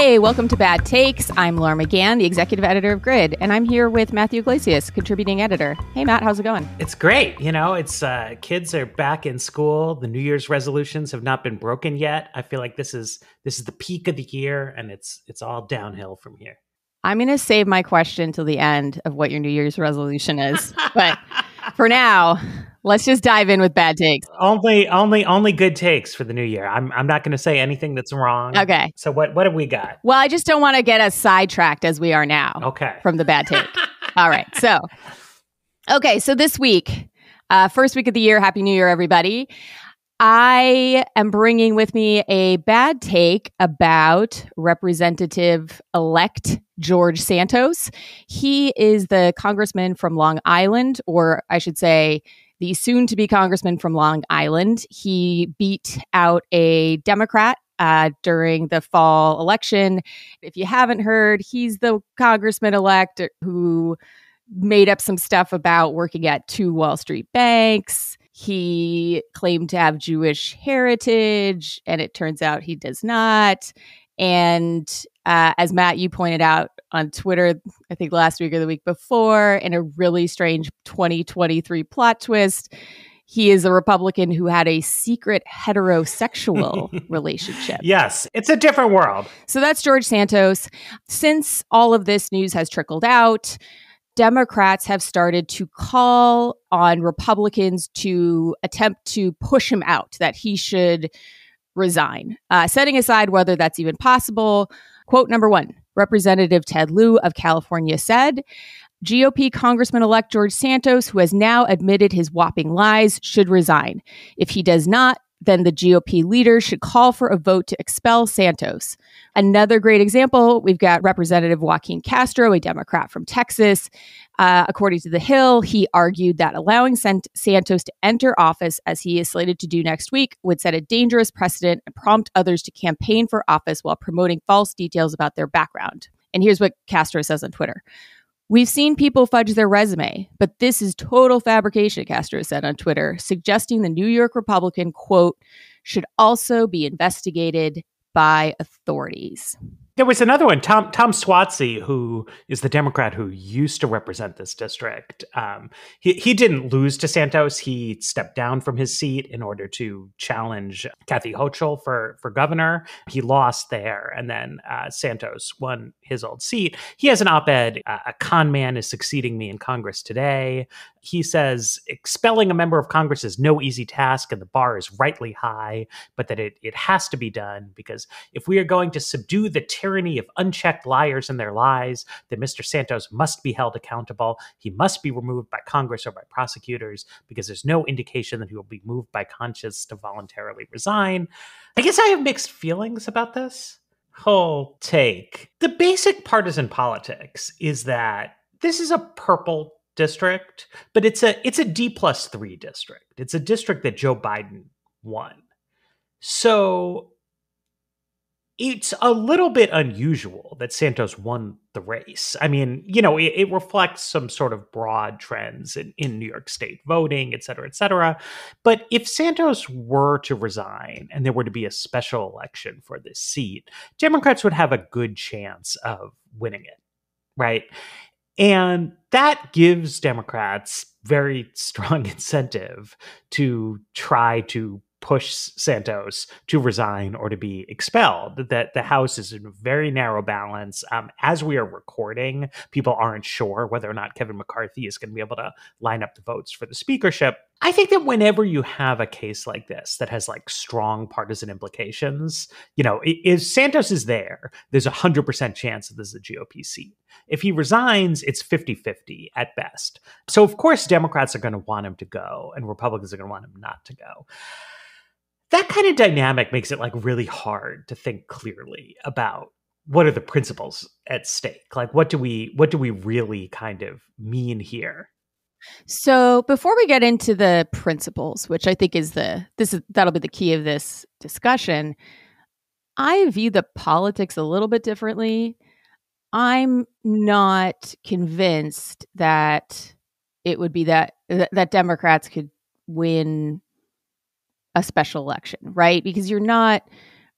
Hey, welcome to Bad Takes. I'm Laura McGann, the executive editor of Grid, and I'm here with Matthew Iglesias, contributing editor. Hey, Matt, how's it going? It's great. You know, it's kids are back in school. The New Year's resolutions have not been broken yet. I feel like this is the peak of the year, and it's all downhill from here. I'm going to save my question till the end of what your New Year's resolution is, but for now, let's just dive in with Bad Takes. Only good takes for the new year. I'm not going to say anything that's wrong. Okay. So what have we got? Well, I just don't want to get us sidetracked as we are now. Okay. From the bad take. All right. So this week, first week of the year, Happy New Year, everybody. I am bringing with me a bad take about Representative-elect George Santos. He is the congressman from Long Island, or I should say the soon-to-be congressman from Long Island. He beat out a Democrat during the fall election. If you haven't heard, he's the congressman-elect who made up some stuff about working at two Wall Street banks. He claimed to have Jewish heritage, and it turns out he does not. And as Matt, you pointed out on Twitter, I think last week or the week before, in a really strange 2023 plot twist, he is a Republican who had a secret heterosexual relationship. Yes, it's a different world. So that's George Santos. Since all of this news has trickled out, Democrats have started to call on Republicans to attempt to push him out, that he should resign. Setting aside whether that's even possible, quote number one, Representative Ted Lieu of California said, GOP Congressman-elect George Santos, who has now admitted his whopping lies, should resign. If he does not, then the GOP leader should call for a vote to expel Santos. Another great example, we've got Representative Joaquin Castro, a Democrat from Texas. According to The Hill, he argued that allowing Santos to enter office, as he is slated to do next week, would set a dangerous precedent and prompt others to campaign for office while promoting false details about their background. And here's what Castro says on Twitter. We've seen people fudge their resume, but this is total fabrication, Castro said on Twitter, suggesting the New York Republican, quote, should also be investigated by authorities. There was another one, Tom Swatsy, who is the Democrat who used to represent this district. He didn't lose to Santos. He stepped down from his seat in order to challenge Kathy Hochul for governor. He lost there, and then Santos won his old seat. He has an op-ed, a con man is succeeding me in Congress today. He says expelling a member of Congress is no easy task, and the bar is rightly high, but that it has to be done, because if we are going to subdue the tyranny of unchecked liars and their lies, then Mr. Santos must be held accountable. He must be removed by Congress or by prosecutors, because there's no indication that he will be moved by conscience to voluntarily resign. I guess I have mixed feelings about this whole take. The basic partisan politics is that this is a purple district, but it's a D+3 district. It's a district that Joe Biden won. So it's a little bit unusual that Santos won the race. I mean, you know, it reflects some sort of broad trends in New York State voting, et cetera, et cetera. But if Santos were to resign and there were to be a special election for this seat, Democrats would have a good chance of winning it, right? And that gives Democrats very strong incentive to try to push Santos to resign or to be expelled. That the House is in a very narrow balance. As we are recording, people aren't sure whether or not Kevin McCarthy is going to be able to line up the votes for the speakership. I think that whenever you have a case like this that has like strong partisan implications, you know, if Santos is there, there's 100% chance that this is a GOP seat. If he resigns, it's 50-50 at best. So of course, Democrats are going to want him to go and Republicans are going to want him not to go. That kind of dynamic makes it like really hard to think clearly about what are the principles at stake. Like, what do we really kind of mean here? So before we get into the principles, which I think that'll be the key of this discussion, I view the politics a little bit differently. I'm not convinced that it would be that Democrats could win a special election, right? Because you're not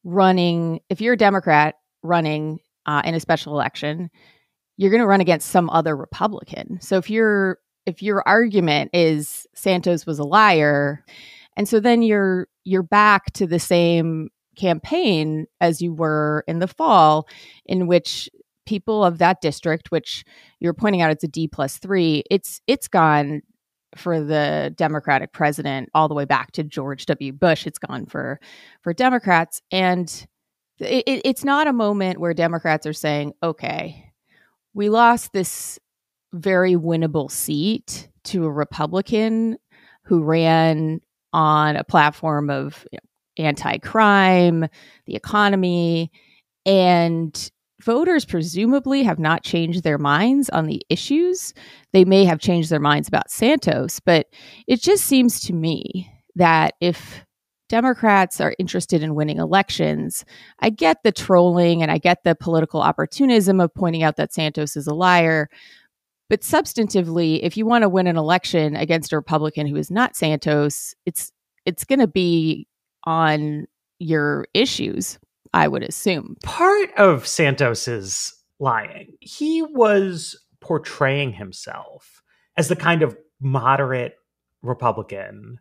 running, if you're a Democrat running in a special election, you're going to run against some other Republican. So if your argument is Santos was a liar, and so then you're back to the same campaign as you were in the fall, in which people of that district, which you're pointing out, it's a D+3, it's gone for the Democratic president all the way back to George W. Bush. It's gone for Democrats, and it's not a moment where Democrats are saying, okay, we lost this very winnable seat to a Republican who ran on a platform of anti-crime, the economy, and voters presumably have not changed their minds on the issues. They may have changed their minds about Santos, but it just seems to me that if Democrats are interested in winning elections, I get the trolling and I get the political opportunism of pointing out that Santos is a liar. But substantively, if you want to win an election against a Republican who is not Santos, it's going to be on your issues, I would assume. Part of Santos's lying, he was portraying himself as the kind of moderate Republican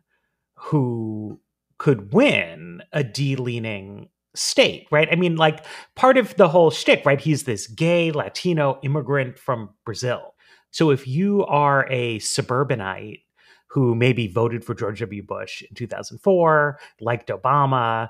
who could win a D-leaning state, right? I mean, like, part of the whole shtick, right? He's this gay Latino immigrant from Brazil. So if you are a suburbanite who maybe voted for George W. Bush in 2004, liked Obama,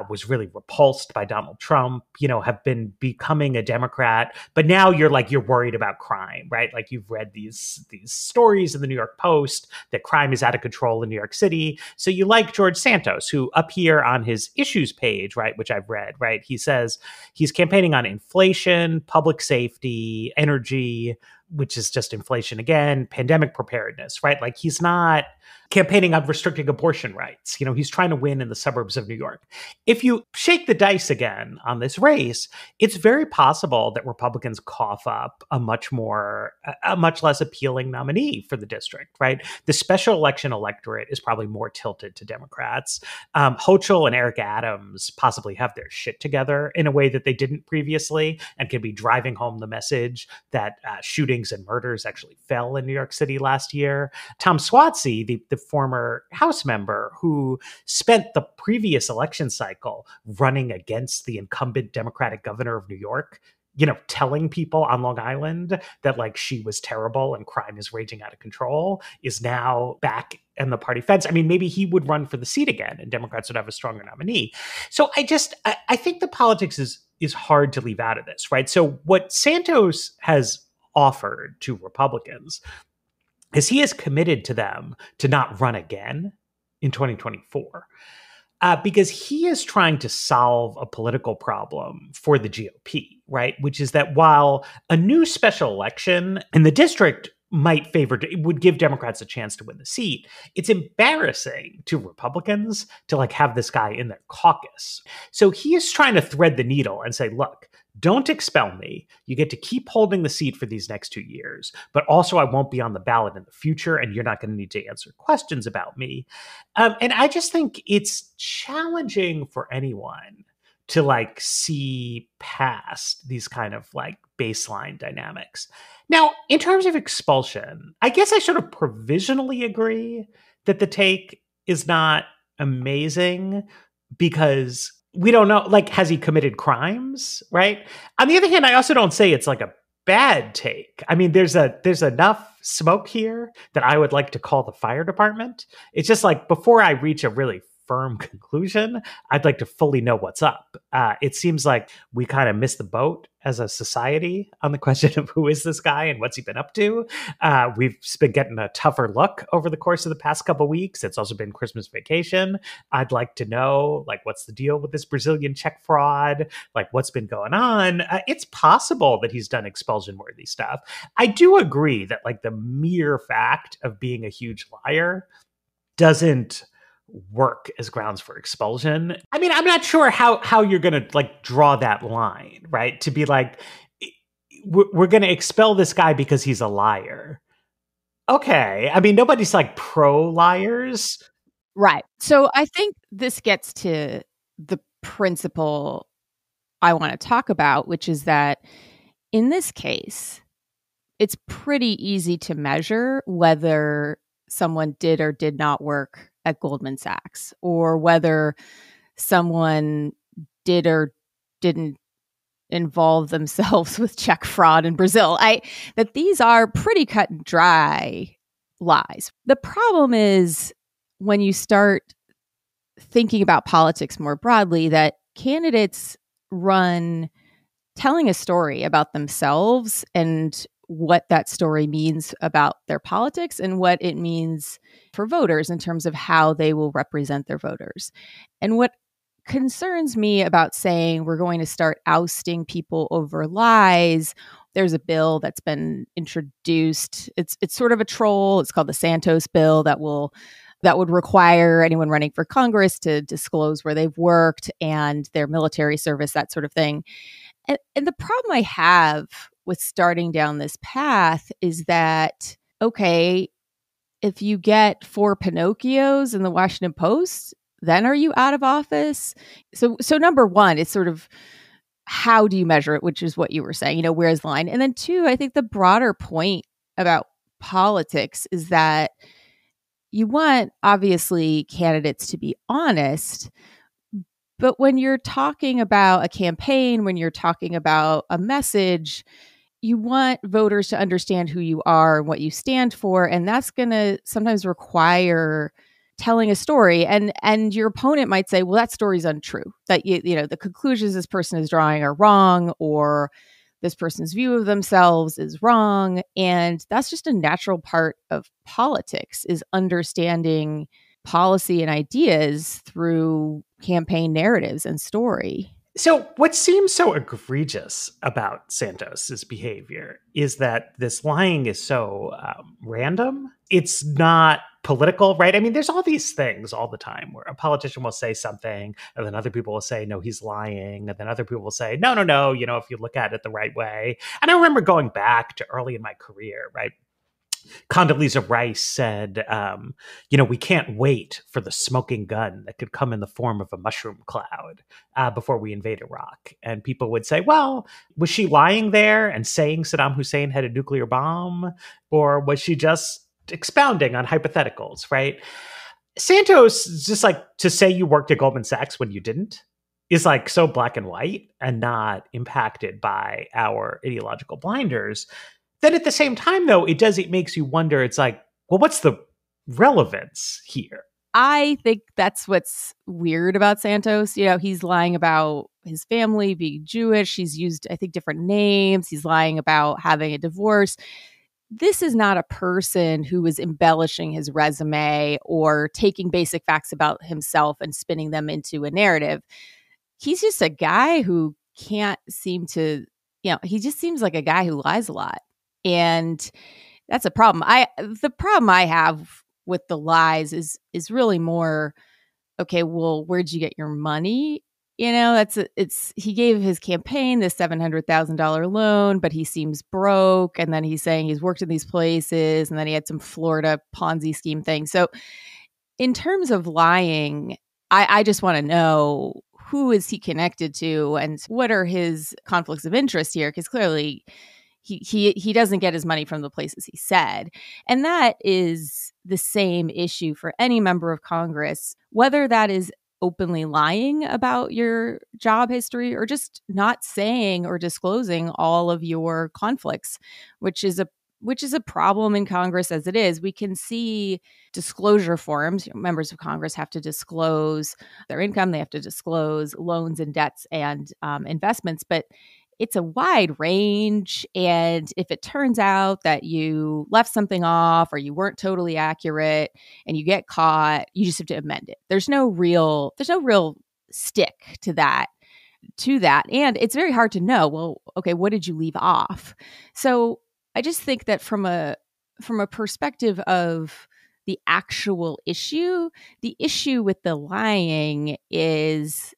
was really repulsed by Donald Trump, have been becoming a Democrat, but now you're worried about crime, right? Like, you've read these stories in the New York Post that crime is out of control in New York City. So you like George Santos, who up here on his issues page, right, which I've read, right, he says he's campaigning on inflation, public safety, energy, which is just inflation again, pandemic preparedness, right? Like, he's not campaigning on restricting abortion rights. He's trying to win in the suburbs of New York. If you shake the dice again on this race, it's very possible that Republicans cough up a much less appealing nominee for the district, right? The special election electorate is probably more tilted to Democrats. Hochul and Eric Adams possibly have their shit together in a way that they didn't previously, and can be driving home the message that shootings and murders actually fell in New York City last year. Tom Swatsey, the former House member who spent the previous election cycle running against the incumbent Democratic governor of New York, telling people on Long Island that she was terrible and crime is raging out of control, is now back in the party fence. I mean, maybe he would run for the seat again and Democrats would have a stronger nominee. So I think the politics is hard to leave out of this, right? So what Santos has offered to Republicans is he has committed to them to not run again in 2024. Because he is trying to solve a political problem for the GOP, right? Which is that while a new special election in the district would give Democrats a chance to win the seat, it's embarrassing to Republicans to have this guy in their caucus. So he is trying to thread the needle and say, look, don't expel me. You get to keep holding the seat for these next 2 years, but also I won't be on the ballot in the future, and you're not going to need to answer questions about me. And I just think it's challenging for anyone to see past these kind of baseline dynamics. Now, in terms of expulsion, I guess I sort of provisionally agree that the take is not amazing because we don't know, has he committed crimes, right? On the other hand, I also don't say it's a bad take. I mean, there's enough smoke here that I would like to call the fire department. It's just before I reach a really firm conclusion, I'd like to fully know what's up. It seems like we kind of missed the boat as a society on the question of who is this guy and what's he been up to. We've been getting a tougher look over the course of the past couple of weeks. It's also been Christmas vacation. I'd like to know, what's the deal with this Brazilian check fraud? What's been going on? It's possible that he's done expulsion-worthy stuff. I do agree that, the mere fact of being a huge liar doesn't work as grounds for expulsion. I mean, I'm not sure how you're going to draw that line, right? To be we're going to expel this guy because he's a liar. Okay. I mean, nobody's pro liars. Right. So I think this gets to the principal I want to talk about, which is that in this case, it's pretty easy to measure whether someone did or did not work at Goldman Sachs, or whether someone did or didn't involve themselves with check fraud in Brazil. That these are pretty cut and dry lies. The problem is when you start thinking about politics more broadly, that candidates run telling a story about themselves and what that story means about their politics and what it means for voters in terms of how they will represent their voters. And what concerns me about saying we're going to start ousting people over lies, there's a bill that's been introduced. It's sort of a troll. It's called the Santos bill that would require anyone running for Congress to disclose where they've worked and their military service, that sort of thing. And the problem I have with starting down this path is that, okay, if you get 4 Pinocchios in the Washington Post, then are you out of office? So number one, it's sort of how do you measure it, which is what you were saying, where's the line? And then 2, I think the broader point about politics is that you want, obviously, candidates to be honest. But when you're talking about a campaign, when you're talking about a message, you want voters to understand who you are and what you stand for. And that's going to sometimes require telling a story. And your opponent might say, well, that story's untrue. That, the conclusions this person is drawing are wrong, or this person's view of themselves is wrong. And that's just a natural part of politics, is understanding policy and ideas through campaign narratives and story. So what seems so egregious about Santos's behavior is that this lying is so random. It's not political, right? I mean, there's all these things all the time where a politician will say something and then other people will say, no, he's lying. And then other people will say, no, if you look at it the right way. And I remember going back to early in my career, right? Condoleezza Rice said, we can't wait for the smoking gun that could come in the form of a mushroom cloud before we invade Iraq. And people would say, well, was she lying there and saying Saddam Hussein had a nuclear bomb? Or was she just expounding on hypotheticals, right? Santos, just like to say you worked at Goldman Sachs when you didn't, is like so black and white and not impacted by our ideological blinders. Then at the same time, though, it makes you wonder, it's like, well, what's the relevance here? I think that's what's weird about Santos. He's lying about his family being Jewish. He's used, I think, different names. He's lying about having a divorce. This is not a person who is embellishing his resume or taking basic facts about himself and spinning them into a narrative. He's just a guy who can't seem to, he just seems like a guy who lies a lot. And that's a problem. The problem I have with the lies is really more, okay, well, where'd you get your money? He gave his campaign this $700,000 loan, but he seems broke. And then he's saying he's worked in these places, and then he had some Florida Ponzi scheme thing. So in terms of lying, I just want to know, who is he connected to and what are his conflicts of interest here? Because clearly he doesn't get his money from the places he said. And that is the same issue for any member of Congress, whether that is openly lying about your job history or just not saying or disclosing all of your conflicts, which is a problem in Congress as it is. We can see disclosure forms. Members of Congress have to disclose their income. They have to disclose loans and debts and investments, but it's a wide range. And if it turns out that you left something off or you weren't totally accurate and you get caught, you just have to amend it. There's no real stick to that. And it's very hard to know, well, okay, what did you leave off? So I just think that from a perspective of the actual issue, the issue with the lying is,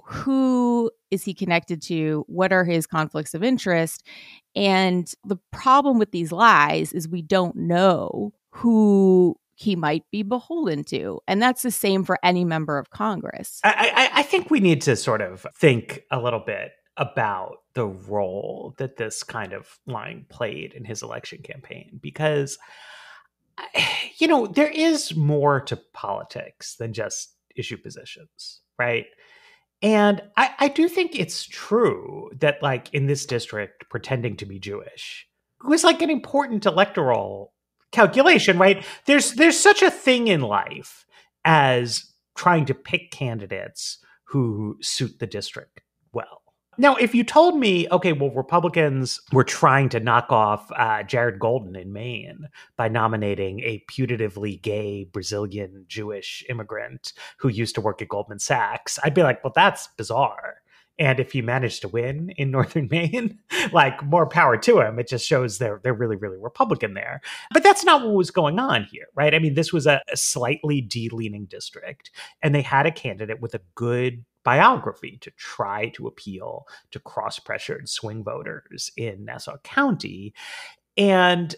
who is he connected to? What are his conflicts of interest? And the problem with these lies is we don't know who he might be beholden to. And that's the same for any member of Congress. I think we need to sort of think a little bit about the role that this kind of lying played in his election campaign, because there is more to politics than just issue positions, right? And I do think it's true that, like, in this district, pretending to be Jewish was like an important electoral calculation, right? There's such a thing in life as trying to pick candidates who suit the district well. Now, if you told me, okay, well, Republicans were trying to knock off Jared Golden in Maine by nominating a putatively gay Brazilian Jewish immigrant who used to work at Goldman Sachs, I'd be like, well, that's bizarre. And if he managed to win in Northern Maine, like, more power to him. It just shows they're really, really Republican there. But that's not what was going on here, right? I mean, this was a slightly D-leaning district, and they had a candidate with a good biography to try to appeal to cross-pressured swing voters in Nassau County. And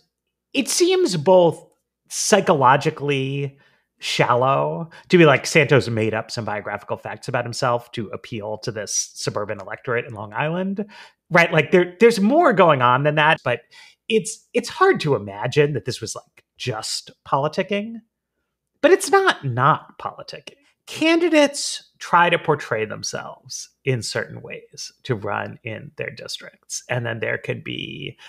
it seems both psychologically shallow to be like Santos made up some biographical facts about himself to appeal to this suburban electorate in Long Island, right? Like there's more going on than that, but it's hard to imagine that this was like just politicking, but it's not politicking. Candidates try to portray themselves in certain ways to run in their districts, and then there could be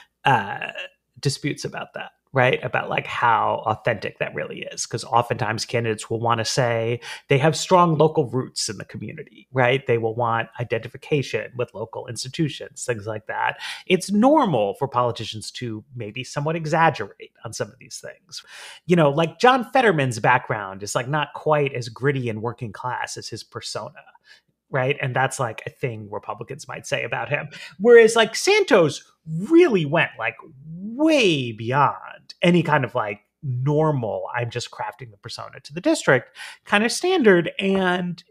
disputes about that, right? About like how authentic that really is. Because oftentimes candidates will want to say they have strong local roots in the community, right? They will want identification with local institutions, things like that. It's normal for politicians to maybe somewhat exaggerate on some of these things. Like John Fetterman's background is like not quite as gritty and working class as his persona. Right. And that's like a thing Republicans might say about him. Whereas like Santos really went like way beyond any kind of like normal, I'm just crafting the persona to the district kind of standard. And,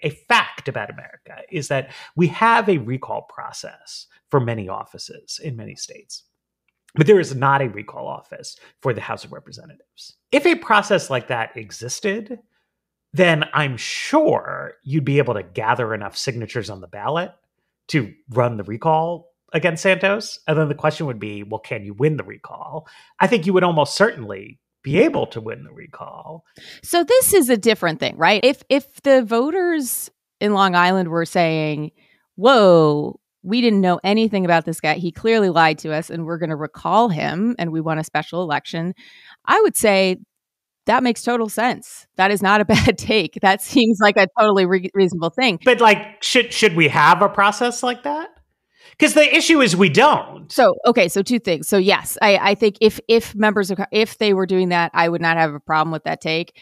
a fact about America is that we have a recall process for many offices in many states. But there is not a recall office for the House of Representatives. If a process like that existed, then I'm sure you'd be able to gather enough signatures on the ballot to run the recall against Santos. And then the question would be, well, can you win the recall? I think you would almost certainly be able to win the recall. So this is a different thing, right? If the voters in Long Island were saying, whoa, we didn't know anything about this guy, he clearly lied to us, and we're going to recall him, and we want a special election, I would say that makes total sense. That is not a bad take. That seems like a totally reasonable thing. But like, should we have a process like that? Because the issue is we don't. So two things. So yes, I think if they were doing that, I would not have a problem with that take.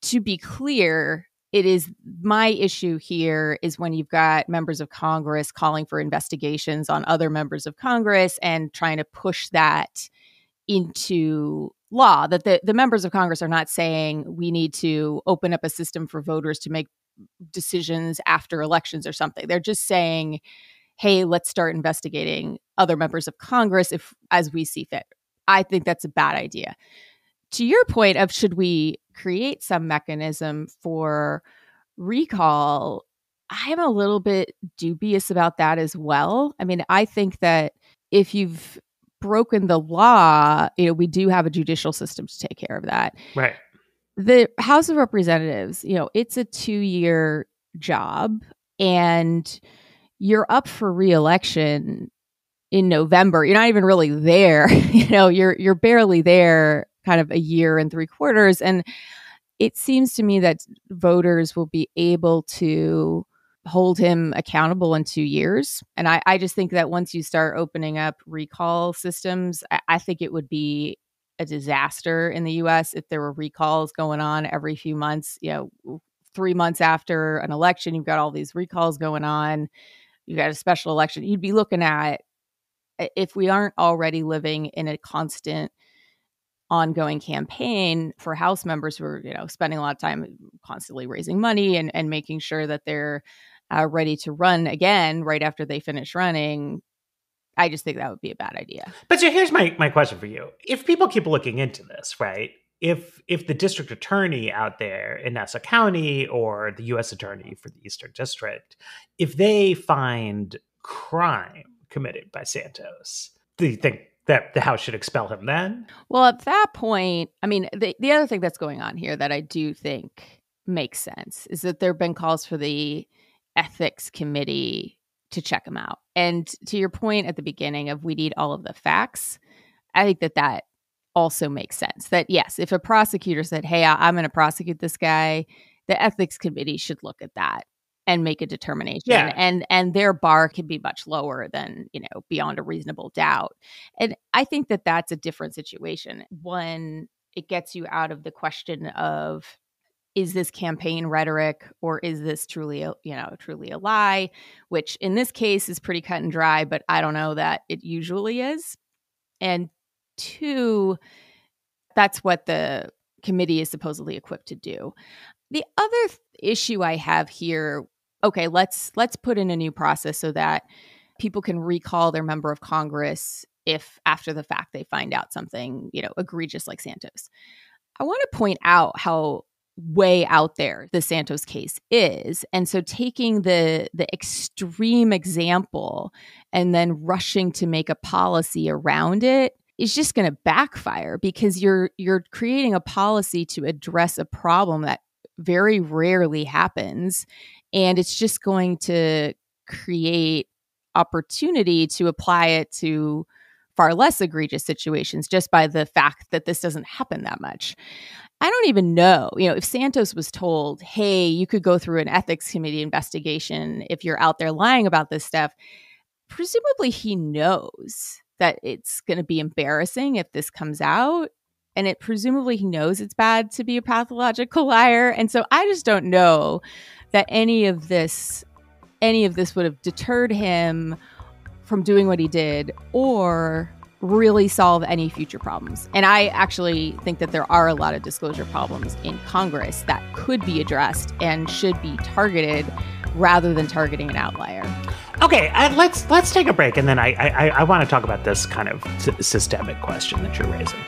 To be clear, it is my issue here is when you've got members of Congress calling for investigations on other members of Congress and trying to push that into law, that the members of Congress are not saying we need to open up a system for voters to make decisions after elections or something. They're just saying, hey, let's start investigating other members of Congress as we see fit. I think that's a bad idea. To your point of should we create some mechanism for recall, I am a little bit dubious about that as well. I mean, I think that if you've broken the law, we do have a judicial system to take care of that. Right. The House of Representatives, it's a 2-year job, and you're up for re-election in November. You're not even really there. You're barely there, kind of a year and 3/4. And it seems to me that voters will be able to hold him accountable in 2 years. And I just think that once you start opening up recall systems, I think it would be a disaster in the US if there were recalls going on every few months. 3 months after an election, you've got all these recalls going on. You've got a special election. You'd be looking at, if we aren't already living in a constant ongoing campaign for House members who are, spending a lot of time constantly raising money and making sure that they're ready to run again right after they finish running, I just think that would be a bad idea. But so here's my question for you. If people keep looking into this, right? If the district attorney out there in Nassau County or the U.S. attorney for the Eastern District, if they find crime committed by Santos. Do you think that the House should expel him then? Well, at that point, I mean, the other thing that's going on here that I do think makes sense is that there have been calls for the ethics committee to check him out. And to your point at the beginning of we need all of the facts, I think that also makes sense. That yes, if a prosecutor said, hey, I'm going to prosecute this guy, the ethics committee should look at that and make a determination. Yeah. And their bar can be much lower than, beyond a reasonable doubt. And I think that that's a different situation when it gets you out of the question of, is this campaign rhetoric or is this truly a lie, which in this case is pretty cut and dry, but I don't know that it usually is. And two, that's what the committee is supposedly equipped to do. The other issue I have here, okay, let's put in a new process so that people can recall their member of Congress if after the fact they find out something, egregious like Santos. I want to point out how way out there the Santos case is. And so taking the extreme example and then rushing to make a policy around it is just going to backfire because you're creating a policy to address a problem that very rarely happens. And it's just going to create opportunity to apply it to far less egregious situations just by the fact that this doesn't happen that much. I don't even know, if Santos was told, hey, you could go through an ethics committee investigation if you're out there lying about this stuff, presumably he knows that it's going to be embarrassing if this comes out. And presumably he knows it's bad to be a pathological liar. And so I just don't know that any of this would have deterred him from doing what he did or really solve any future problems. And I actually think that there are a lot of disclosure problems in Congress that could be addressed and should be targeted rather than targeting an outlier. Okay, let's take a break, and then I want to talk about this kind of systemic question that you're raising.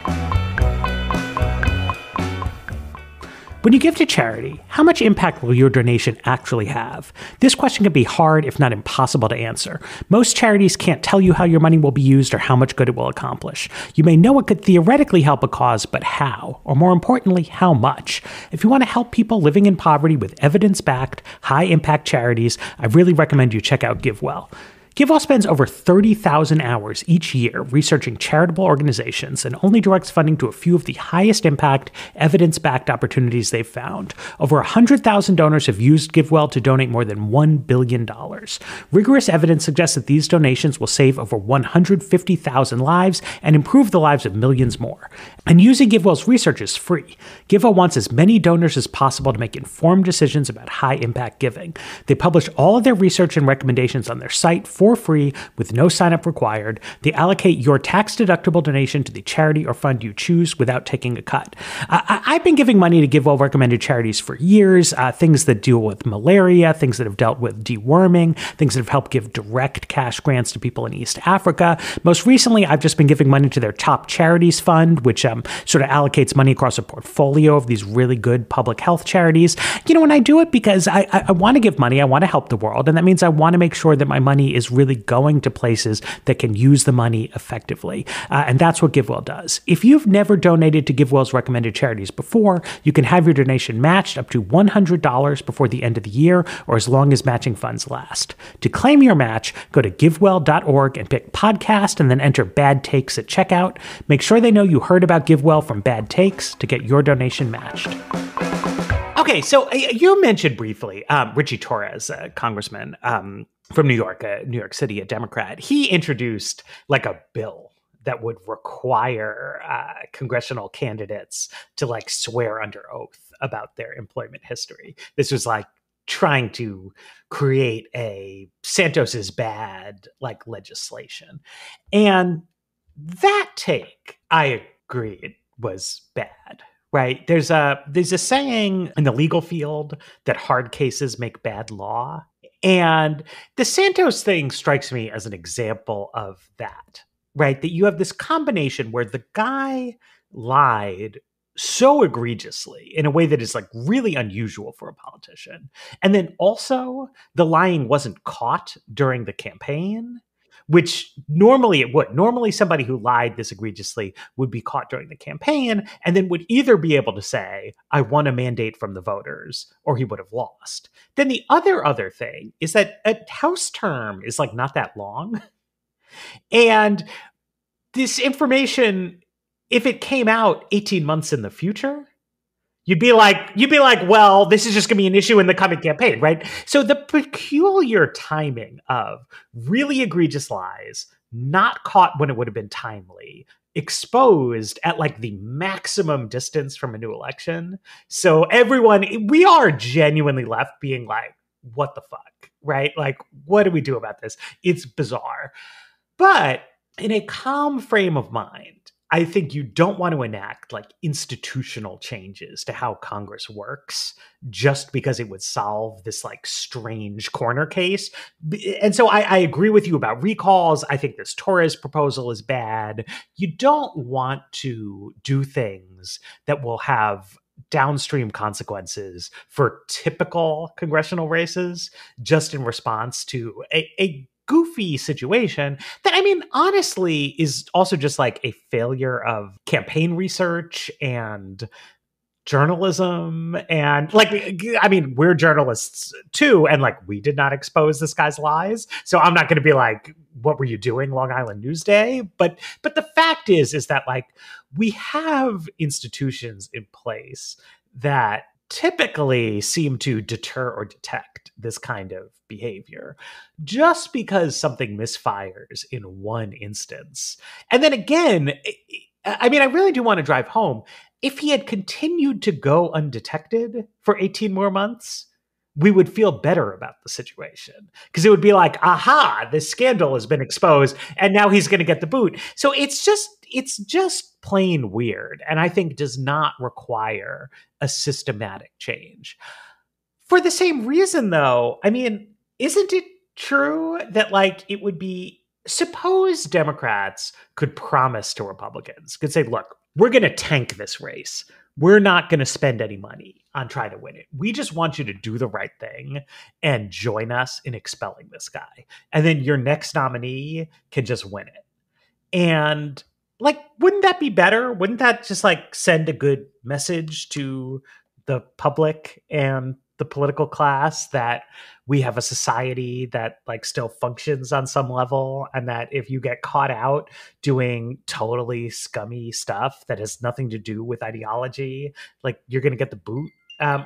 When you give to charity, how much impact will your donation actually have? This question can be hard, if not impossible, to answer. Most charities can't tell you how your money will be used or how much good it will accomplish. You may know it could theoretically help a cause, but how? Or more importantly, how much? If you want to help people living in poverty with evidence-backed, high-impact charities, I really recommend you check out GiveWell. GiveWell spends over 30,000 hours each year researching charitable organizations and only directs funding to a few of the highest impact, evidence-backed opportunities they've found. Over 100,000 donors have used GiveWell to donate more than $1 billion. Rigorous evidence suggests that these donations will save over 150,000 lives and improve the lives of millions more. And using GiveWell's research is free. GiveWell wants as many donors as possible to make informed decisions about high-impact giving. They publish all of their research and recommendations on their site for free with no sign-up required. They allocate your tax-deductible donation to the charity or fund you choose without taking a cut. I've been giving money to GiveWell recommended charities for years, things that deal with malaria, things that have dealt with deworming, things that have helped give direct cash grants to people in East Africa. Most recently, I've just been giving money to their Top Charities Fund, which sort of allocates money across a portfolio of these really good public health charities. And I do it because I want to give money, I want to help the world, and that means I want to make sure that my money is really going to places that can use the money effectively. And that's what GiveWell does. If you've never donated to GiveWell's recommended charities before, you can have your donation matched up to $100 before the end of the year or as long as matching funds last. To claim your match, go to givewell.org and pick podcast and then enter Bad Takes at checkout. Make sure they know you heard about GiveWell from Bad Takes to get your donation matched. Okay, so you mentioned briefly Richie Torres, a congressman from New York City, a Democrat. He introduced like a bill that would require congressional candidates to swear under oath about their employment history. This was trying to create a Santos is bad legislation. And that take, I agreed, was bad. Right. There's a saying in the legal field that hard cases make bad law. And the Santos thing strikes me as an example of that, right? That you have this combination where the guy lied so egregiously in a way that is like really unusual for a politician. And then also the lying wasn't caught during the campaign, which normally it would. Normally somebody who lied this egregiously would be caught during the campaign and then would either be able to say, I won a mandate from the voters, or he would have lost. Then the other thing is that a House term is like not that long. And this information, if it came out 18 months in the future, you'd be like, well, this is just going to be an issue in the coming campaign, right? So the peculiar timing of really egregious lies, not caught when it would have been timely, exposed at like the maximum distance from a new election. So we are genuinely left being like, what the fuck, right? Like, what do we do about this? It's bizarre. But in a calm frame of mind, I think you don't want to enact like institutional changes to how Congress works just because it would solve this like strange corner case. And so I agree with you about recalls. I think this Torres proposal is bad. You don't want to do things that will have downstream consequences for typical congressional races just in response to a goofy situation that, I mean, honestly is also just like a failure of campaign research and journalism. And like, I mean, we're journalists too, and like we did not expose this guy's lies, so I'm not going to be like, what were you doing, Long Island Newsday? But the fact is that like we have institutions in place that typically seem to deter or detect this kind of behavior. Just because something misfires in one instance, and then again, I mean, I really do want to drive home, if he had continued to go undetected for 18 more months, we would feel better about the situation, because it would be like, aha, this scandal has been exposed and now he's going to get the boot. So it's just plain weird, and I think does not require a systematic change. For the same reason, though, I mean, isn't it true that like it would be, suppose Democrats could promise to Republicans, could say, look, we're going to tank this race. We're not going to spend any money on trying to win it. We just want you to do the right thing and join us in expelling this guy. And then your next nominee can just win it. And like, wouldn't that be better? Wouldn't that just like send a good message to the public and the political class that we have a society that like still functions on some level, and that if you get caught out doing totally scummy stuff that has nothing to do with ideology, like you're going to get the boot?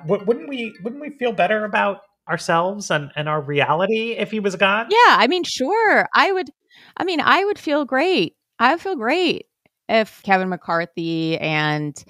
Wouldn't we feel better about ourselves and our reality if he was gone? Yeah, I mean, sure. I would feel great. I would feel great if Kevin McCarthy and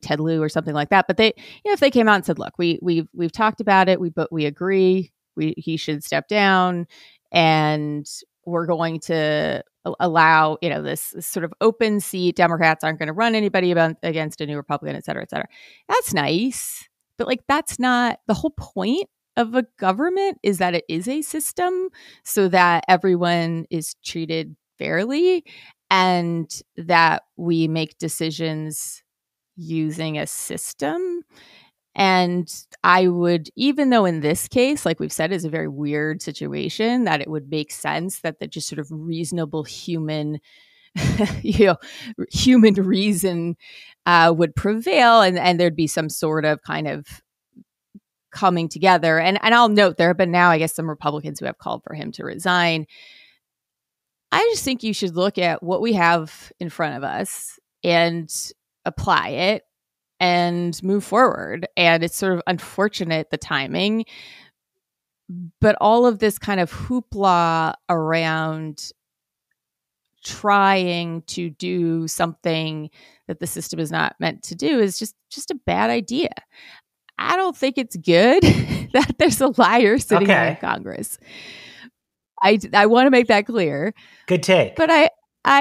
Ted Lieu or something like that. But they, if they came out and said, "Look, we've talked about it. We agree. He should step down, and we're going to allow this sort of open seat. Democrats aren't going to run anybody against a new Republican, et cetera, et cetera." That's nice, but like that's not the whole point of a government. Is that it is a system so that everyone is treated fairly, and that we make decisions using a system. And I would, even though in this case, like we've said, is a very weird situation, that it would make sense that the just sort of reasonable human, human reason would prevail, and there'd be some sort of kind of coming together. And I'll note there have been now, I guess, some Republicans who have called for him to resign. I just think you should look at what we have in front of us and apply it and move forward. And it's sort of unfortunate, the timing, but all of this kind of hoopla around trying to do something that the system is not meant to do is just a bad idea. I don't think it's good that there's a liar sitting in Congress. I want to make that clear. Good take. But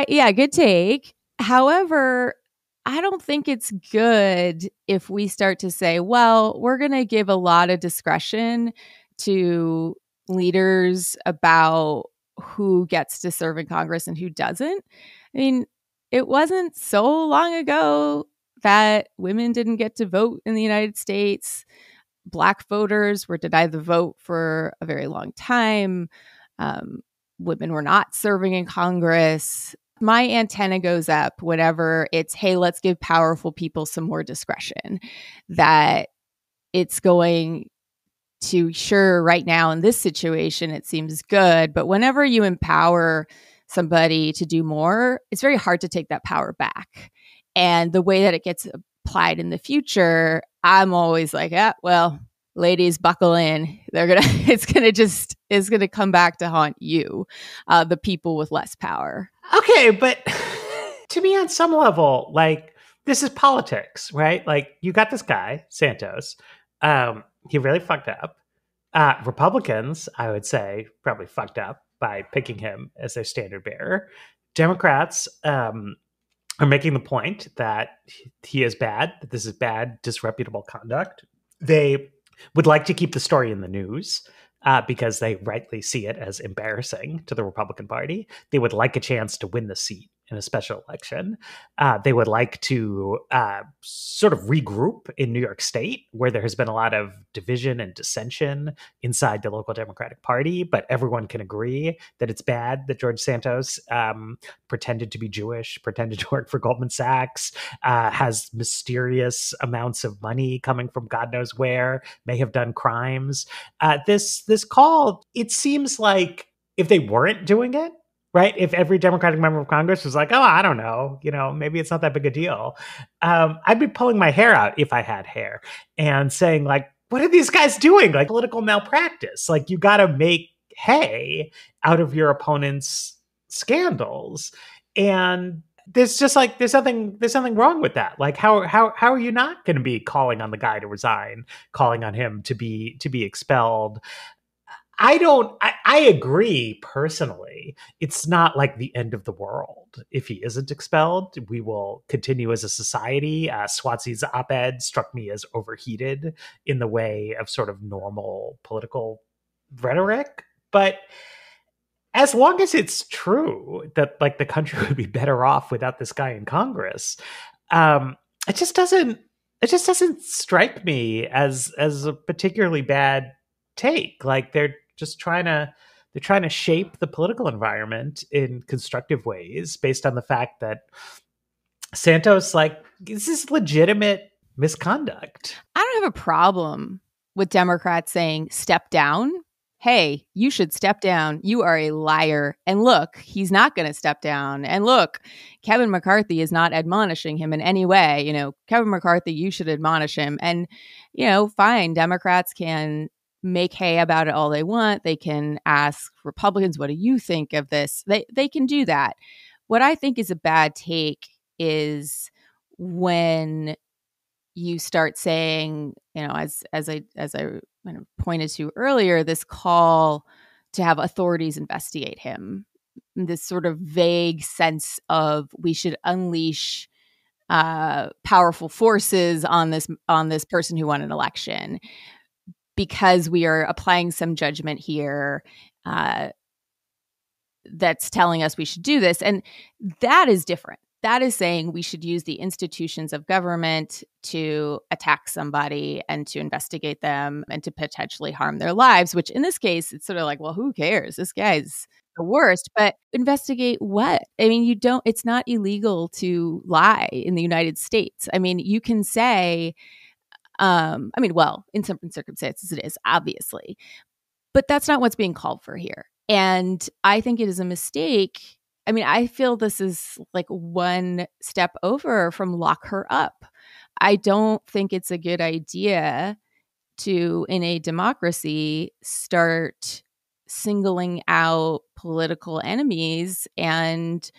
yeah, good take. However, I don't think it's good if we start to say, well, we're going to give a lot of discretion to leaders about who gets to serve in Congress and who doesn't. I mean, it wasn't so long ago that women didn't get to vote in the United States. Black voters were denied the vote for a very long time. Um, Women were not serving in Congress. My antenna goes up whenever it's, hey, let's give powerful people some more discretion. That it's going to, sure, right now in this situation, it seems good. But whenever you empower somebody to do more, it's very hard to take that power back. And the way that it gets applied in the future, I'm always like, yeah, well, ladies, buckle in. It's gonna come back to haunt you, the people with less power. Okay, but to me, on some level, like, this is politics, right? Like, you got this guy, Santos. He really fucked up. Republicans, I would say, probably fucked up by picking him as their standard bearer. Democrats are making the point that he is bad, that this is bad, disreputable conduct. They would like to keep the story in the news because they rightly see it as embarrassing to the Republican Party. They would like a chance to win the seat in a special election. They would like to sort of regroup in New York State, where there has been a lot of division and dissension inside the local Democratic Party, but everyone can agree that it's bad that George Santos pretended to be Jewish, pretended to work for Goldman Sachs, has mysterious amounts of money coming from God knows where, may have done crimes. This call, it seems like if they weren't doing it, right? If every Democratic member of Congress was like, oh, I don't know, maybe it's not that big a deal. I'd be pulling my hair out if I had hair and saying, like, what are these guys doing? Like, political malpractice. Like, you got to make hay out of your opponent's scandals. And there's just like, there's something wrong with that. Like, how are you not going to be calling on the guy to resign, calling on him to be expelled? I agree personally. It's not like the end of the world if he isn't expelled. We will continue as a society. Swatsy's op-ed struck me as overheated in the way of sort of normal political rhetoric. But as long as it's true that, like, the country would be better off without this guy in Congress, it just doesn't strike me as a particularly bad take. Like, they're trying to shape the political environment in constructive ways based on the fact that Santos, like, this is legitimate misconduct. I don't have a problem with Democrats saying, step down. Hey, you should step down. You are a liar. And look, he's not going to step down. And look, Kevin McCarthy is not admonishing him in any way. Kevin McCarthy, you should admonish him. And, fine, Democrats can make hay about it all they want. They can ask Republicans, what do you think of this? They can do that. What I think is a bad take is when you start saying, as I kind of pointed to earlier, this call to have authorities investigate him, this sort of vague sense of we should unleash powerful forces on this person who won an election because we are applying some judgment here that's telling us we should do this. And that is different. That is saying we should use the institutions of government to attack somebody and to investigate them and to potentially harm their lives, which in this case, it's sort of like, well, who cares? This guy's the worst. But investigate what? I mean, it's not illegal to lie in the United States. I mean, you can say, well, in some circumstances it is, obviously, but that's not what's being called for here. And I think it is a mistake. I mean, I feel this is like one step over from lock her up. I don't think it's a good idea to, in a democracy, start singling out political enemies and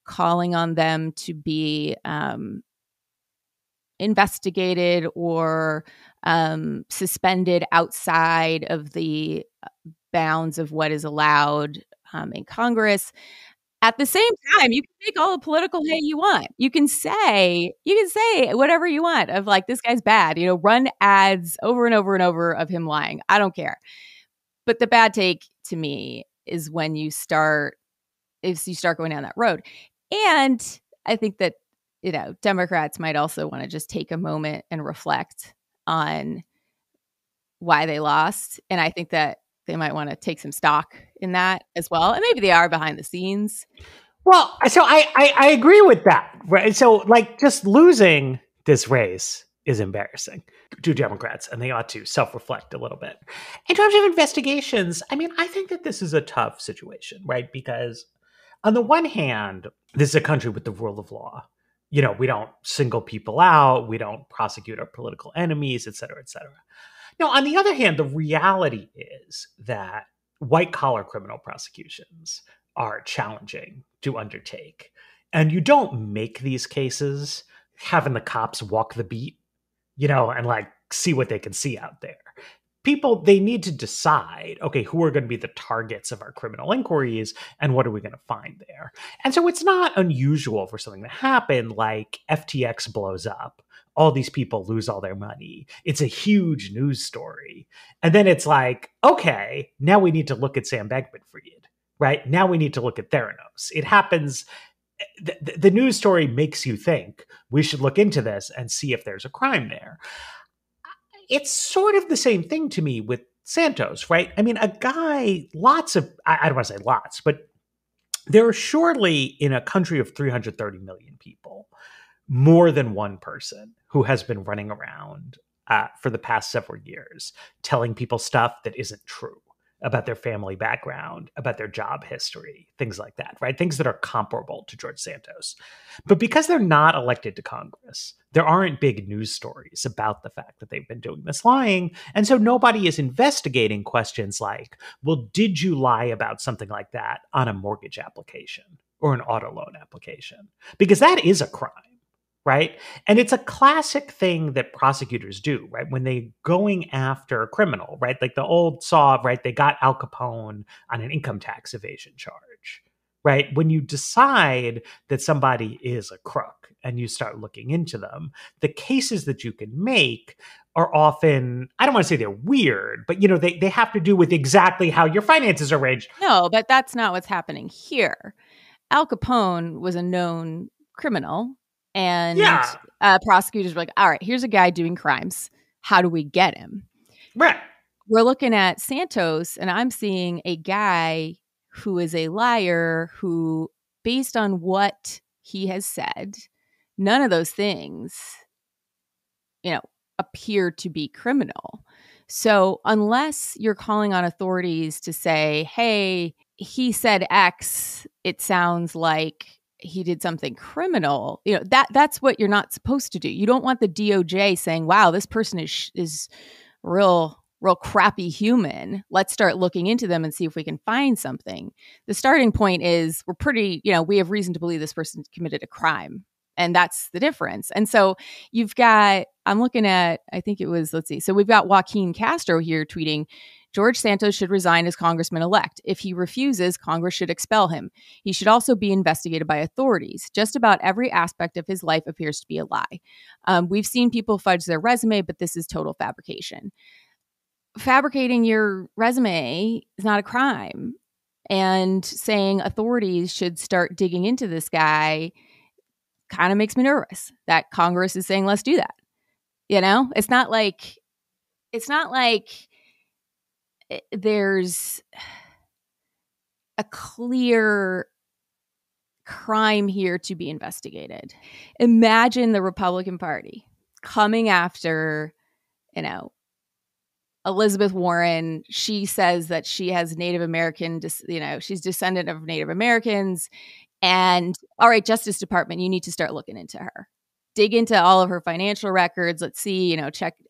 calling on them to be investigated or suspended outside of the bounds of what is allowed in Congress. At the same time, you can make all the political hay you want. You can say whatever you want of, like, this guy's bad, run ads over and over and over of him lying. I don't care. But the bad take to me is when you start going down that road. And I think that Democrats might also want to just take a moment and reflect on why they lost. And I think that they might want to take some stock in that as well. And maybe they are behind the scenes. Well, so I agree with that. Right. So like just losing this race is embarrassing to Democrats, and they ought to self-reflect a little bit. In terms of investigations, I mean, I think that this is a tough situation, right? Because on the one hand, this is a country with the rule of law. We don't single people out, we don't prosecute our political enemies, et cetera, et cetera. Now, on the other hand, the reality is that white collar criminal prosecutions are challenging to undertake. And you don't make these cases having the cops walk the beat, and like see what they can see out there. People, they need to decide, okay, who are going to be the targets of our criminal inquiries and what are we going to find there? And so it's not unusual for something to happen like FTX blows up. All these people lose all their money. It's a huge news story. And then it's like, okay, now we need to look at Sam Bankman-Fried, right? Now we need to look at Theranos. It happens. The news story makes you think we should look into this and see if there's a crime there. It's sort of the same thing to me with Santos, right? I mean, a guy, I don't want to say lots, but there are surely in a country of 330 million people, more than one person who has been running around for the past several years telling people stuff that isn't true about their family background, about their job history, things like that, right? Things that are comparable to George Santos. But because they're not elected to Congress, there aren't big news stories about the fact that they've been doing this lying. And so nobody is investigating questions like, well, did you lie about something like that on a mortgage application or an auto loan application? Because that is a crime. Right. And it's a classic thing that prosecutors do, right? When they're going after a criminal, right? Like the old saw, right? They got Al Capone on an income tax evasion charge, right? When you decide that somebody is a crook and you start looking into them, the cases that you can make are often, I don't want to say they're weird, but they have to do with exactly how your finances are arranged. No, but that's not what's happening here. Al Capone was a known criminal. And prosecutors were like, all right, here's a guy doing crimes. How do we get him? Right. We're looking at Santos, and I'm seeing a guy who is a liar who, based on what he has said, none of those things, appear to be criminal. So unless you're calling on authorities to say, hey, he said X, it sounds like he did something criminal, that's what you're not supposed to do. You don't want the DOJ saying, wow, this person is real crappy human. Let's start looking into them and see if we can find something. The starting point is we have reason to believe this person committed a crime. And that's the difference. And so I'm looking at, I think it was, so we've got Joaquin Castro here tweeting, George Santos should resign as congressman-elect. If he refuses, Congress should expel him. He should also be investigated by authorities. Just about every aspect of his life appears to be a lie. We've seen people fudge their resume, but this is total fabrication. Fabricating your resume is not a crime. And saying authorities should start digging into this guy kind of makes me nervous that Congress is saying, let's do that. It's not like there's a clear crime here to be investigated. Imagine the Republican Party coming after, Elizabeth Warren. She says that she has Native American, she's descendant of Native Americans. And all right, Justice Department, you need to start looking into her. Dig into all of her financial records. Let's see,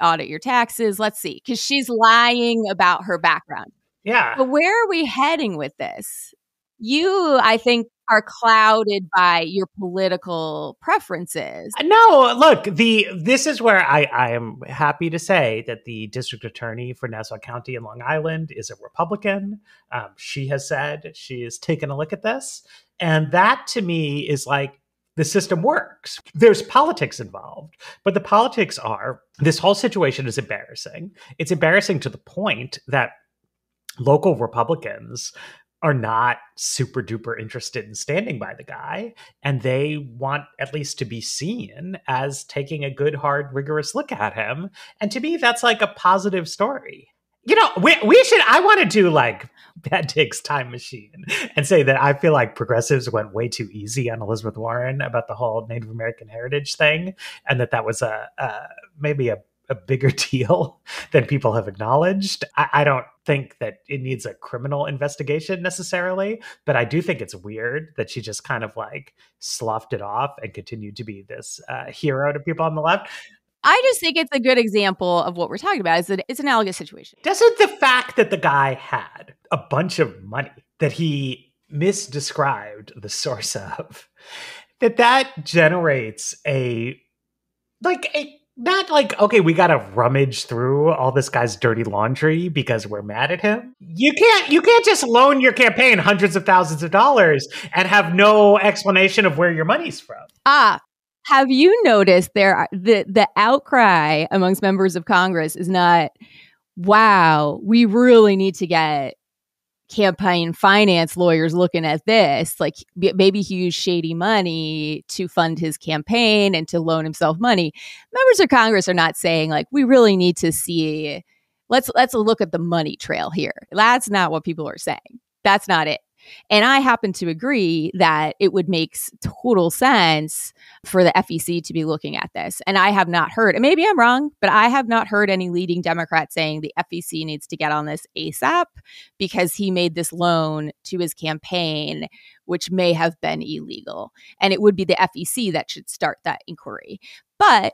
audit your taxes. Let's see, because she's lying about her background. Yeah. But where are we heading with this? You, I think, are clouded by your political preferences. No, look, this is where I am happy to say that the district attorney for Nassau County in Long Island is a Republican. She has said she has taken a look at this. And that to me is like, the system works. There's politics involved, but the politics are, this whole situation is embarrassing. It's embarrassing to the point that local Republicans are not super duper interested in standing by the guy. And they want at least to be seen as taking a good, hard, rigorous look at him. And to me, that's like a positive story. You know, we should, I want to do like Bad Takes Time Machine and say that I feel like progressives went way too easy on Elizabeth Warren about the whole Native American heritage thing. And that was maybe a bigger deal than people have acknowledged. I don't think that it needs a criminal investigation necessarily, but I do think it's weird that she just kind of like sloughed it off and continued to be this hero to people on the left. I just think it's a good example of what we're talking about. It's an analogous situation. Doesn't the fact that the guy had a bunch of money that he misdescribed the source of, that generates not like, okay, we got to rummage through all this guy's dirty laundry because we're mad at him. You can't just loan your campaign hundreds of thousands of dollars and have no explanation of where your money's from. Have you noticed the outcry amongst members of Congress is not, wow, we really need to get campaign finance lawyers looking at this. Like maybe he used shady money to fund his campaign and to loan himself money. Members of Congress are not saying like, we really need to see, let's look at the money trail here. That's not what people are saying. That's not it. And I happen to agree that it would make total sense for the FEC to be looking at this. And I have not heard, and maybe I'm wrong, but I have not heard any leading Democrats saying the FEC needs to get on this ASAP because he made this loan to his campaign, which may have been illegal. And it would be the FEC that should start that inquiry. But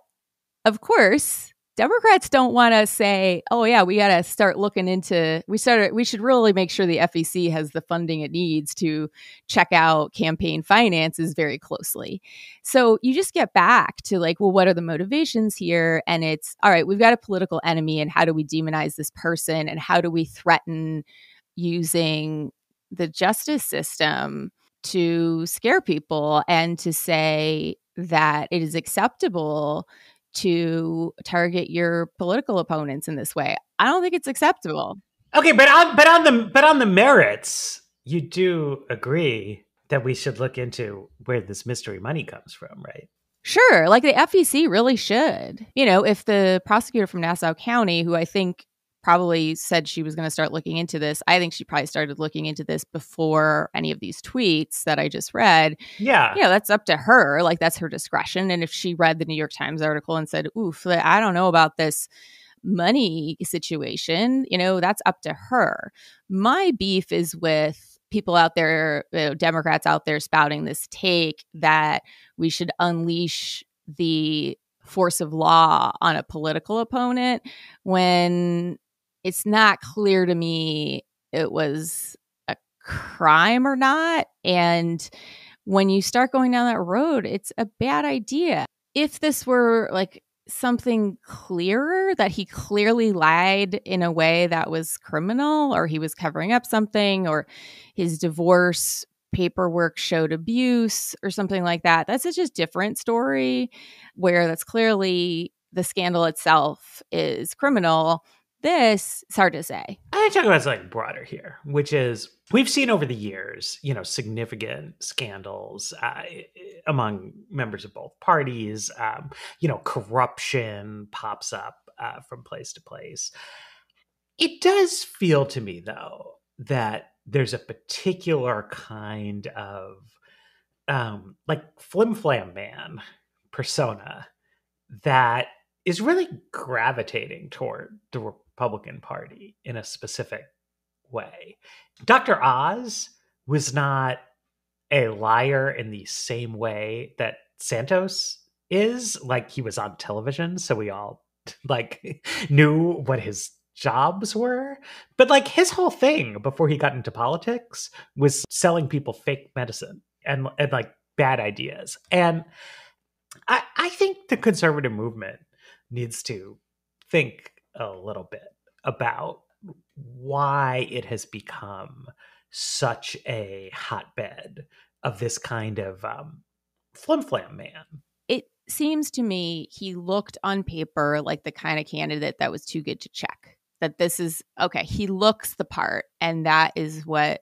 of course, Democrats don't want to say, oh, yeah, we got to start looking into, we should really make sure the FEC has the funding it needs to check out campaign finances very closely. So you just get back to like, well, what are the motivations here? And it's, all right, we've got a political enemy and how do we demonize this person? And how do we threaten using the justice system to scare people and to say that it is acceptable to target your political opponents in this way? I don't think it's acceptable. Okay, but on the merits, you do agree that we should look into where this mystery money comes from, right? Sure, like the FEC really should. You know, if the prosecutor from Nassau County, who I think probably said she was going to start looking into this, I think she probably started looking into this before any of these tweets that I just read. Yeah. You know, that's up to her. Like, that's her discretion. And if she read the New York Times article and said, oof, I don't know about this money situation, you know, that's up to her. My beef is with people out there, Democrats out there spouting this take that we should unleash the force of law on a political opponent when it's not clear to me it was a crime or not. And when you start going down that road, it's a bad idea. If this were like something clearer, that he clearly lied in a way that was criminal, or he was covering up something, or his divorce paperwork showed abuse or something like that, that's a just different story where that's clearly the scandal itself is criminal. This is hard to say. I talk about something broader here, which is we've seen over the years, you know, significant scandals among members of both parties. You know, corruption pops up from place to place. It does feel to me, though, that there's a particular kind of like flim flam man persona that is really gravitating toward the Republican Party in a specific way. Dr. Oz was not a liar in the same way that Santos is. Like, he was on television, so we all like knew what his jobs were. But like his whole thing before he got into politics was selling people fake medicine and like bad ideas. And I think the conservative movement needs to think a little bit about why it has become such a hotbed of this kind of flim-flam man. It seems to me he looked on paper like the kind of candidate that was too good to check. That this is, okay, he looks the part, and that is what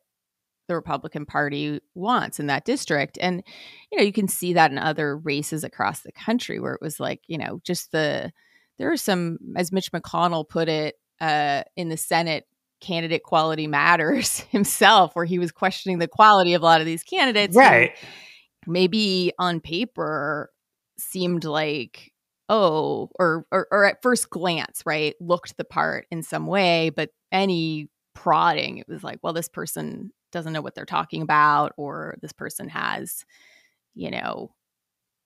the Republican Party wants in that district. And, you can see that in other races across the country where it was like, just there are some, as Mitch McConnell put it in the Senate, candidate quality matters himself, where he was questioning the quality of a lot of these candidates. Right. Who maybe on paper seemed like, or at first glance, right, looked the part in some way, but any prodding, it was like, well, this person doesn't know what they're talking about, or this person has,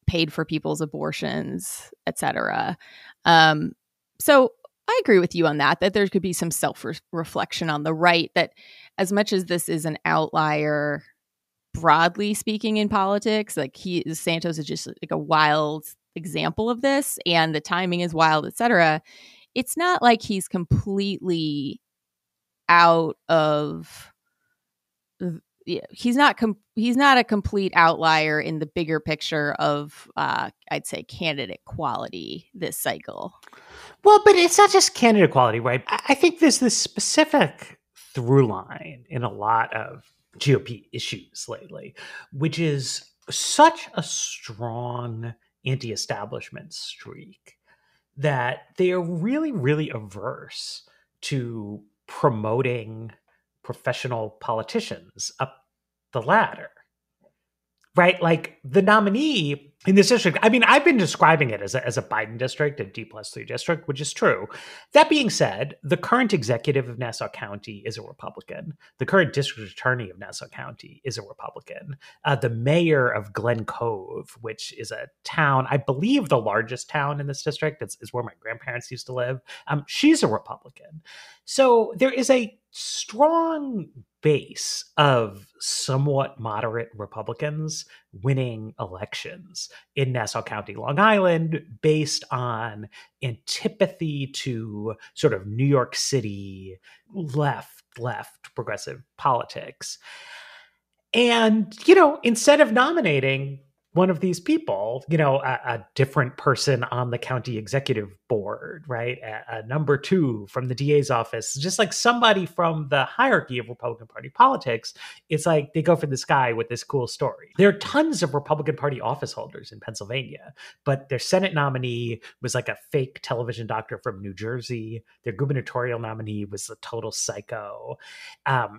paid for people's abortions, etc. So I agree with you on that there could be some self-reflection on the right, that as much as this is an outlier, broadly speaking, in politics, like Santos is just like a wild example of this, and the timing is wild, etc. It's not like he's completely out of he's not a complete outlier in the bigger picture of I'd say candidate quality this cycle. Well, but it's not just candidate quality, right? I think there's this specific through line in a lot of GOP issues lately, which is such a strong anti-establishment streak that they are really, really averse to promoting professional politicians up the ladder. Right? Like the nominee in this district, I mean, I've been describing it as a Biden district, a D+3 district, which is true. That being said, the current executive of Nassau County is a Republican. The current district attorney of Nassau County is a Republican. The mayor of Glen Cove, which is a town, I believe the largest town in this district, is where my grandparents used to live. She's a Republican. So there is a strong base of somewhat moderate Republicans winning elections in Nassau County, Long Island, based on antipathy to sort of New York City left progressive politics. And, instead of nominating one of these people, a different person on the county executive board, right? A number two from the DA's office, just like somebody from the hierarchy of Republican Party politics. It's like they go for this guy with this cool story. There are tons of Republican Party office holders in Pennsylvania, but their Senate nominee was like a fake television doctor from New Jersey. Their gubernatorial nominee was a total psycho.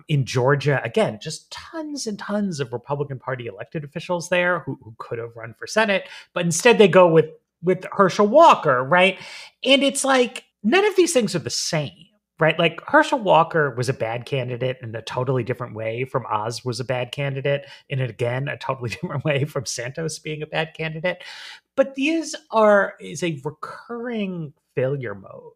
In Georgia, again, just tons and tons of Republican Party elected officials there who could have run for Senate, but instead they go with Herschel Walker, right? And it's like, none of these things are the same, right? Like Herschel Walker was a bad candidate in a totally different way from Oz was a bad candidate, and again, a totally different way from Santos being a bad candidate. But is a recurring failure mode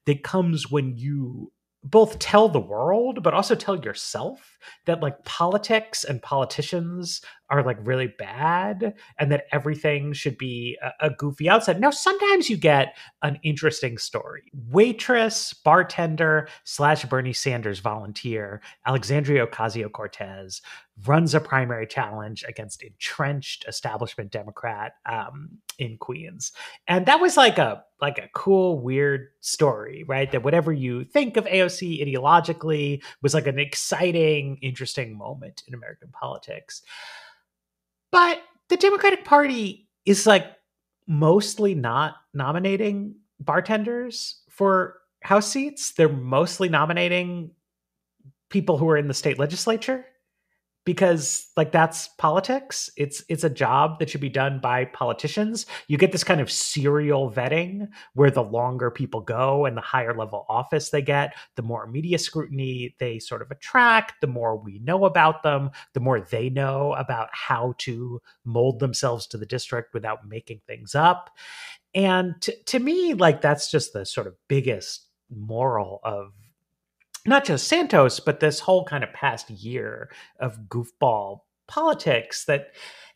that comes when you both tell the world, but also tell yourself that like politics and politicians are like really bad and that everything should be a goofy outside. Now, sometimes you get an interesting story. Waitress, bartender / Bernie Sanders volunteer, Alexandria Ocasio-Cortez runs a primary challenge against entrenched establishment Democrat in Queens. And that was like a cool, weird story, right? That whatever you think of AOC ideologically was like an exciting, interesting moment in American politics. But the Democratic Party is like mostly not nominating bartenders for House seats. They're mostly nominating people who are in the state legislature, because like that's politics. It's a job that should be done by politicians. You get this kind of serial vetting where the longer people go and the higher level office they get, the more media scrutiny they sort of attract, the more we know about them, the more they know about how to mold themselves to the district without making things up. And to me, like that's just the sort of biggest moral of not just Santos, but this whole kind of past year of goofball politics, that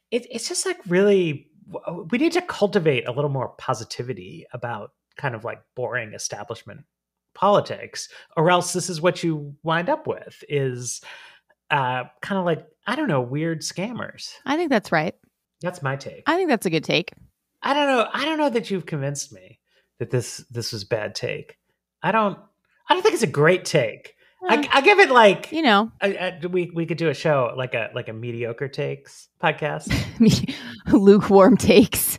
it's just like really, we need to cultivate a little more positivity about kind of like boring establishment politics, or else this is what you wind up with is kind of like, I don't know, weird scammers. I think that's right. That's my take. I think that's a good take. I don't know that you've convinced me that this was bad take. I don't think it's a great take. I give it like, you know, we could do a show like a mediocre takes podcast. lukewarm takes.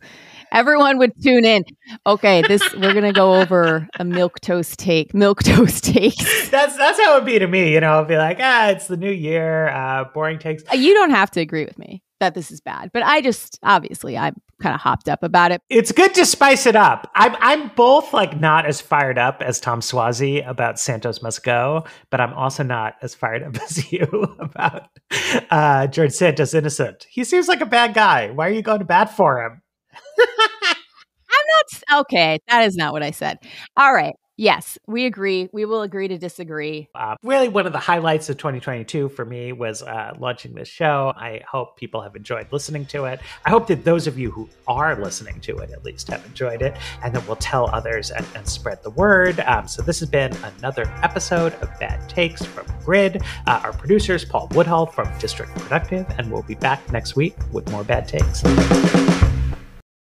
Everyone would tune in. Okay, we're gonna go over a milk toast takes. That's how it would be to me. I'll be like, it's the new year, boring takes. You don't have to agree with me that this is bad, but obviously I'm kind of hopped up about it. It's good to spice it up. I'm both like not as fired up as Tom Swazi about Santos Must Go, but I'm also not as fired up as you about George Santos Innocent. He seems like a bad guy. Why are you going to bat for him? I'm not okay. That is not what I said. All right. Yes, we agree. We will agree to disagree. Really, one of the highlights of 2022 for me was launching this show. I hope people have enjoyed listening to it. I hope that those of you who are listening to it at least have enjoyed it, and that we'll tell others and spread the word. So this has been another episode of Bad Takes from Grid. Our producers, Paul Woodhull from District Productive, and we'll be back next week with more Bad Takes.